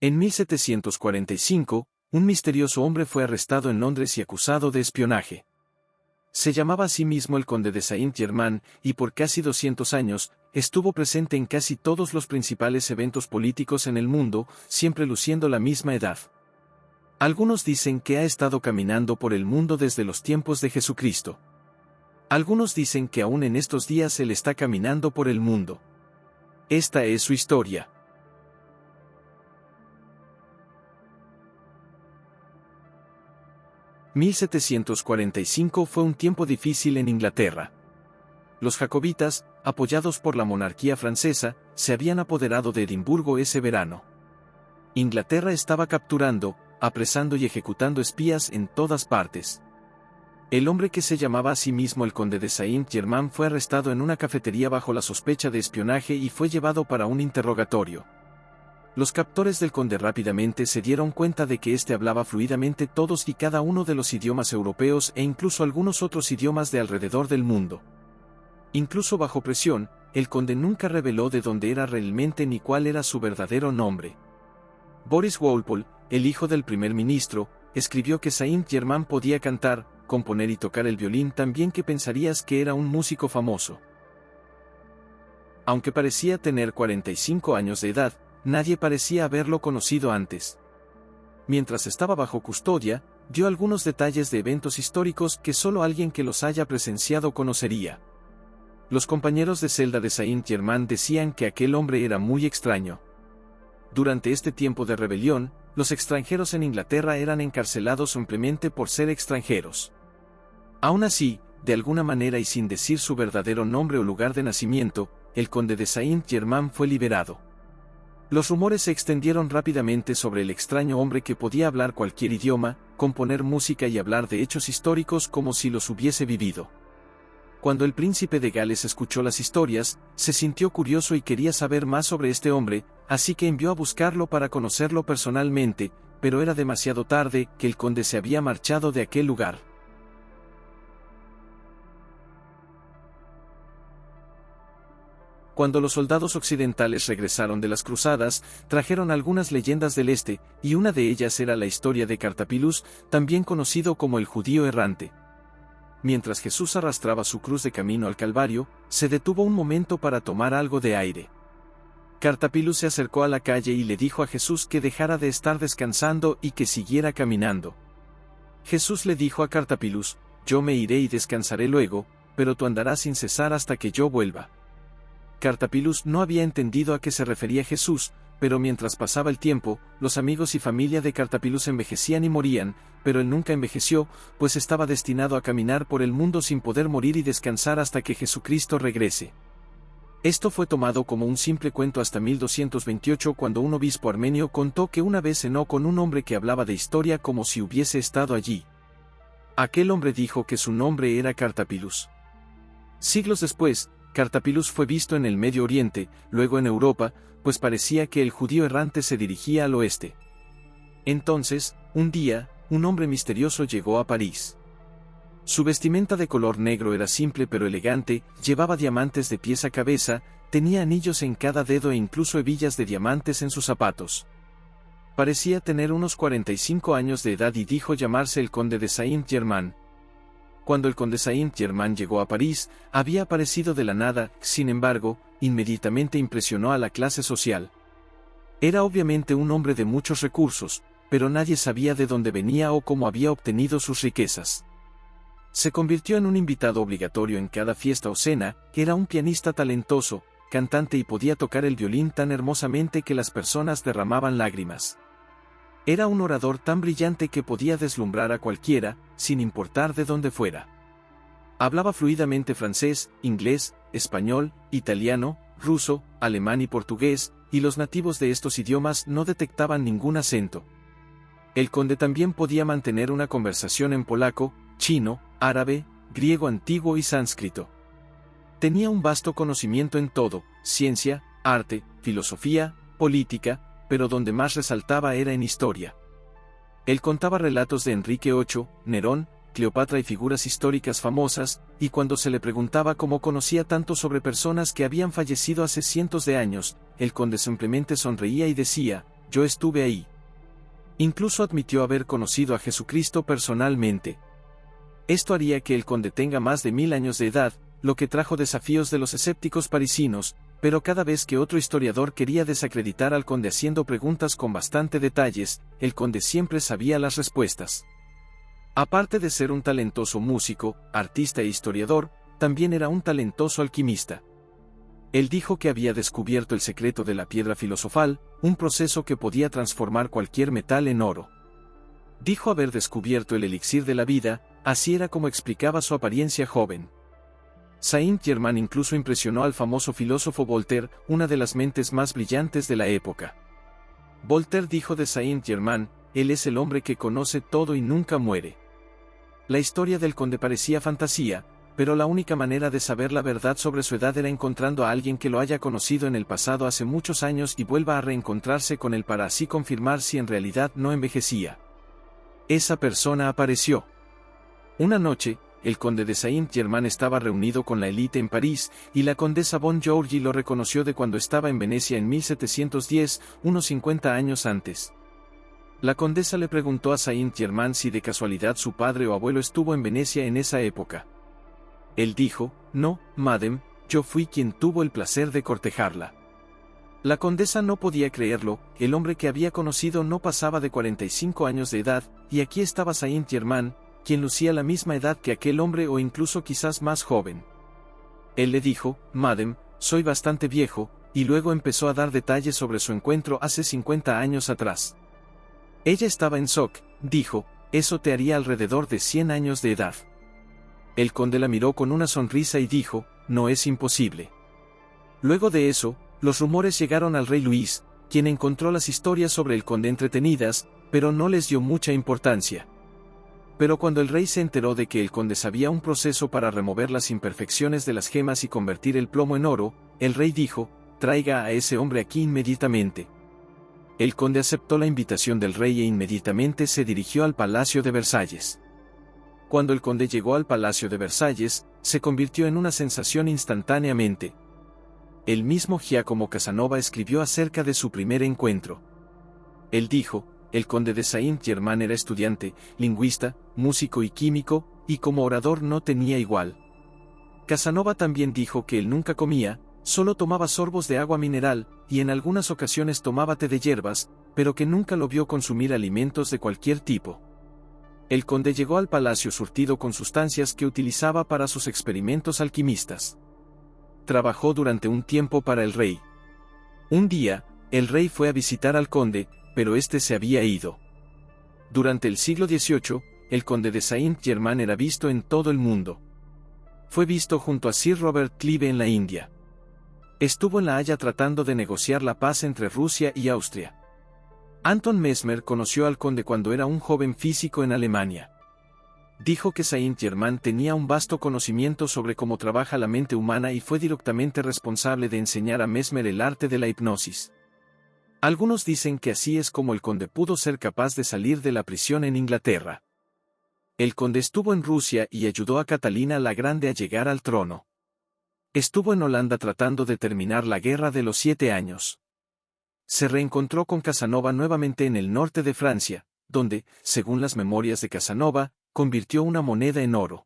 En 1745, un misterioso hombre fue arrestado en Londres y acusado de espionaje. Se llamaba a sí mismo el conde de Saint-Germain, y por casi 200 años, estuvo presente en casi todos los principales eventos políticos en el mundo, siempre luciendo la misma edad. Algunos dicen que ha estado caminando por el mundo desde los tiempos de Jesucristo. Algunos dicen que aún en estos días él está caminando por el mundo. Esta es su historia. (1745) fue un tiempo difícil en Inglaterra. Los jacobitas, apoyados por la monarquía francesa, se habían apoderado de Edimburgo ese verano. Inglaterra estaba capturando, apresando y ejecutando espías en todas partes. El hombre que se llamaba a sí mismo el conde de Saint-Germain fue arrestado en una cafetería bajo la sospecha de espionaje y fue llevado para un interrogatorio. Los captores del conde rápidamente se dieron cuenta de que éste hablaba fluidamente todos y cada uno de los idiomas europeos e incluso algunos otros idiomas de alrededor del mundo. Incluso bajo presión, el conde nunca reveló de dónde era realmente ni cuál era su verdadero nombre. Boris Walpole, el hijo del primer ministro, escribió que Saint-Germain podía cantar, componer y tocar el violín tan bien que pensarías que era un músico famoso. Aunque parecía tener 45 años de edad, nadie parecía haberlo conocido antes. Mientras estaba bajo custodia, dio algunos detalles de eventos históricos que solo alguien que los haya presenciado conocería. Los compañeros de celda de Saint-Germain decían que aquel hombre era muy extraño. Durante este tiempo de rebelión, los extranjeros en Inglaterra eran encarcelados simplemente por ser extranjeros. Aún así, de alguna manera y sin decir su verdadero nombre o lugar de nacimiento, el conde de Saint-Germain fue liberado. Los rumores se extendieron rápidamente sobre el extraño hombre que podía hablar cualquier idioma, componer música y hablar de hechos históricos como si los hubiese vivido. Cuando el príncipe de Gales escuchó las historias, se sintió curioso y quería saber más sobre este hombre, así que envió a buscarlo para conocerlo personalmente, pero era demasiado tarde, que el conde se había marchado de aquel lugar. Cuando los soldados occidentales regresaron de las cruzadas, trajeron algunas leyendas del este, y una de ellas era la historia de Cartapilus, también conocido como el judío errante. Mientras Jesús arrastraba su cruz de camino al Calvario, se detuvo un momento para tomar algo de aire. Cartapilus se acercó a la calle y le dijo a Jesús que dejara de estar descansando y que siguiera caminando. Jesús le dijo a Cartapilus: «Yo me iré y descansaré luego, pero tú andarás sin cesar hasta que yo vuelva». Cartapilus no había entendido a qué se refería Jesús, pero mientras pasaba el tiempo, los amigos y familia de Cartapilus envejecían y morían, pero él nunca envejeció, pues estaba destinado a caminar por el mundo sin poder morir y descansar hasta que Jesucristo regrese. Esto fue tomado como un simple cuento hasta 1228, cuando un obispo armenio contó que una vez cenó con un hombre que hablaba de historia como si hubiese estado allí. Aquel hombre dijo que su nombre era Cartapilus. Siglos después, Cartapilus fue visto en el Medio Oriente, luego en Europa, pues parecía que el judío errante se dirigía al oeste. Entonces, un día, un hombre misterioso llegó a París. Su vestimenta de color negro era simple pero elegante, llevaba diamantes de pies a cabeza, tenía anillos en cada dedo e incluso hebillas de diamantes en sus zapatos. Parecía tener unos 45 años de edad y dijo llamarse el conde de Saint-Germain. Cuando el conde Saint-Germain llegó a París, había aparecido de la nada, sin embargo, inmediatamente impresionó a la clase social. Era obviamente un hombre de muchos recursos, pero nadie sabía de dónde venía o cómo había obtenido sus riquezas. Se convirtió en un invitado obligatorio en cada fiesta o cena, era un pianista talentoso, cantante y podía tocar el violín tan hermosamente que las personas derramaban lágrimas. Era un orador tan brillante que podía deslumbrar a cualquiera, sin importar de dónde fuera. Hablaba fluidamente francés, inglés, español, italiano, ruso, alemán y portugués, y los nativos de estos idiomas no detectaban ningún acento. El conde también podía mantener una conversación en polaco, chino, árabe, griego antiguo y sánscrito. Tenía un vasto conocimiento en todo: ciencia, arte, filosofía, política, pero donde más resaltaba era en historia. Él contaba relatos de Enrique VIII, Nerón, Cleopatra y figuras históricas famosas, y cuando se le preguntaba cómo conocía tanto sobre personas que habían fallecido hace cientos de años, el conde simplemente sonreía y decía: yo estuve ahí. Incluso admitió haber conocido a Jesucristo personalmente. Esto haría que el conde tenga más de 1000 años de edad, lo que trajo desafíos de los escépticos parisinos, pero cada vez que otro historiador quería desacreditar al conde haciendo preguntas con bastante detalles, el conde siempre sabía las respuestas. Aparte de ser un talentoso músico, artista e historiador, también era un talentoso alquimista. Él dijo que había descubierto el secreto de la piedra filosofal, un proceso que podía transformar cualquier metal en oro. Dijo haber descubierto el elixir de la vida, así era como explicaba su apariencia joven. Saint-Germain incluso impresionó al famoso filósofo Voltaire, una de las mentes más brillantes de la época. Voltaire dijo de Saint-Germain, él es el hombre que conoce todo y nunca muere. La historia del conde parecía fantasía, pero la única manera de saber la verdad sobre su edad era encontrando a alguien que lo haya conocido en el pasado hace muchos años y vuelva a reencontrarse con él para así confirmar si en realidad no envejecía. Esa persona apareció. Una noche, el conde de Saint-Germain estaba reunido con la élite en París, y la condesa von Giorgi lo reconoció de cuando estaba en Venecia en 1710, unos 50 años antes. La condesa le preguntó a Saint-Germain si de casualidad su padre o abuelo estuvo en Venecia en esa época. Él dijo, no, madame, yo fui quien tuvo el placer de cortejarla. La condesa no podía creerlo, el hombre que había conocido no pasaba de 45 años de edad, y aquí estaba Saint-Germain, quien lucía la misma edad que aquel hombre o incluso quizás más joven. Él le dijo, madame, soy bastante viejo, y luego empezó a dar detalles sobre su encuentro hace 50 años atrás. Ella estaba en shock, dijo, eso te haría alrededor de 100 años de edad. El conde la miró con una sonrisa y dijo, no es imposible. Luego de eso, los rumores llegaron al rey Luis, quien encontró las historias sobre el conde entretenidas, pero no les dio mucha importancia. Pero cuando el rey se enteró de que el conde sabía un proceso para remover las imperfecciones de las gemas y convertir el plomo en oro, el rey dijo, traiga a ese hombre aquí inmediatamente. El conde aceptó la invitación del rey e inmediatamente se dirigió al Palacio de Versalles. Cuando el conde llegó al Palacio de Versalles, se convirtió en una sensación instantáneamente. El mismo Giacomo Casanova escribió acerca de su primer encuentro. Él dijo, el conde de Saint-Germain era estudiante, lingüista, músico y químico, y como orador no tenía igual. Casanova también dijo que él nunca comía, solo tomaba sorbos de agua mineral, y en algunas ocasiones tomaba té de hierbas, pero que nunca lo vio consumir alimentos de cualquier tipo. El conde llegó al palacio surtido con sustancias que utilizaba para sus experimentos alquimistas. Trabajó durante un tiempo para el rey. Un día, el rey fue a visitar al conde, pero este se había ido. Durante el siglo XVIII, el conde de Saint-Germain era visto en todo el mundo. Fue visto junto a Sir Robert Clive en la India. Estuvo en La Haya tratando de negociar la paz entre Rusia y Austria. Anton Mesmer conoció al conde cuando era un joven físico en Alemania. Dijo que Saint-Germain tenía un vasto conocimiento sobre cómo trabaja la mente humana y fue directamente responsable de enseñar a Mesmer el arte de la hipnosis. Algunos dicen que así es como el conde pudo ser capaz de salir de la prisión en Inglaterra. El conde estuvo en Rusia y ayudó a Catalina la Grande a llegar al trono. Estuvo en Holanda tratando de terminar la Guerra de los 7 años. Se reencontró con Casanova nuevamente en el norte de Francia, donde, según las memorias de Casanova, convirtió una moneda en oro.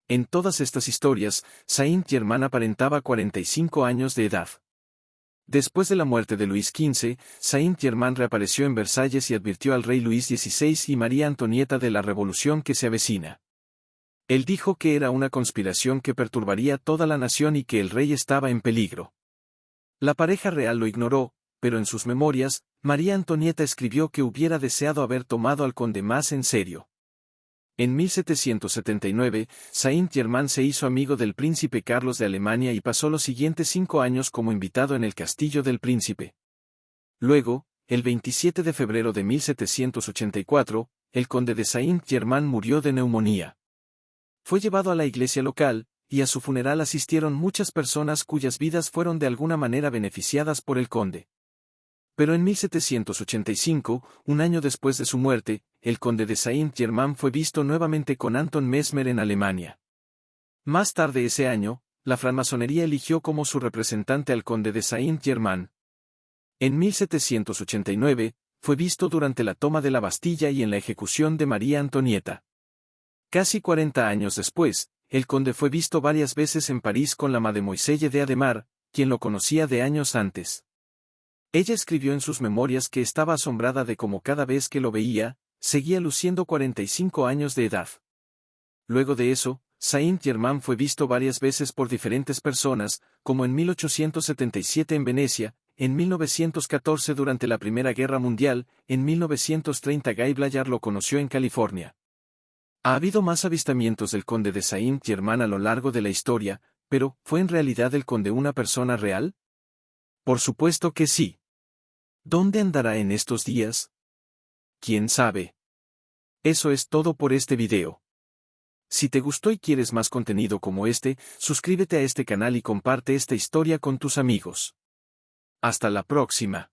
En todas estas historias, Saint-Germain aparentaba 45 años de edad. Después de la muerte de Luis XV, Saint-Germain reapareció en Versalles y advirtió al rey Luis XVI y María Antonieta de la revolución que se avecina. Él dijo que era una conspiración que perturbaría toda la nación y que el rey estaba en peligro. La pareja real lo ignoró, pero en sus memorias, María Antonieta escribió que hubiera deseado haber tomado al conde más en serio. En 1779, Saint-Germain se hizo amigo del príncipe Carlos de Alemania y pasó los siguientes 5 años como invitado en el castillo del príncipe. Luego, el 27 de febrero de 1784, el conde de Saint-Germain murió de neumonía. Fue llevado a la iglesia local, y a su funeral asistieron muchas personas cuyas vidas fueron de alguna manera beneficiadas por el conde. Pero en 1785, un año después de su muerte, el conde de Saint-Germain fue visto nuevamente con Anton Mesmer en Alemania. Más tarde ese año, la francmasonería eligió como su representante al conde de Saint-Germain. En 1789, fue visto durante la toma de la Bastilla y en la ejecución de María Antonieta. Casi 40 años después, el conde fue visto varias veces en París con la Mademoiselle de Adhemar, quien lo conocía de años antes. Ella escribió en sus memorias que estaba asombrada de cómo cada vez que lo veía, seguía luciendo 45 años de edad. Luego de eso, Saint-Germain fue visto varias veces por diferentes personas, como en 1877 en Venecia, en 1914 durante la Primera Guerra Mundial, en 1930 Guy Ballard lo conoció en California. Ha habido más avistamientos del conde de Saint-Germain a lo largo de la historia, pero ¿fue en realidad el conde una persona real? Por supuesto que sí. ¿Dónde andará en estos días? ¿Quién sabe? Eso es todo por este video. Si te gustó y quieres más contenido como este, suscríbete a este canal y comparte esta historia con tus amigos. Hasta la próxima.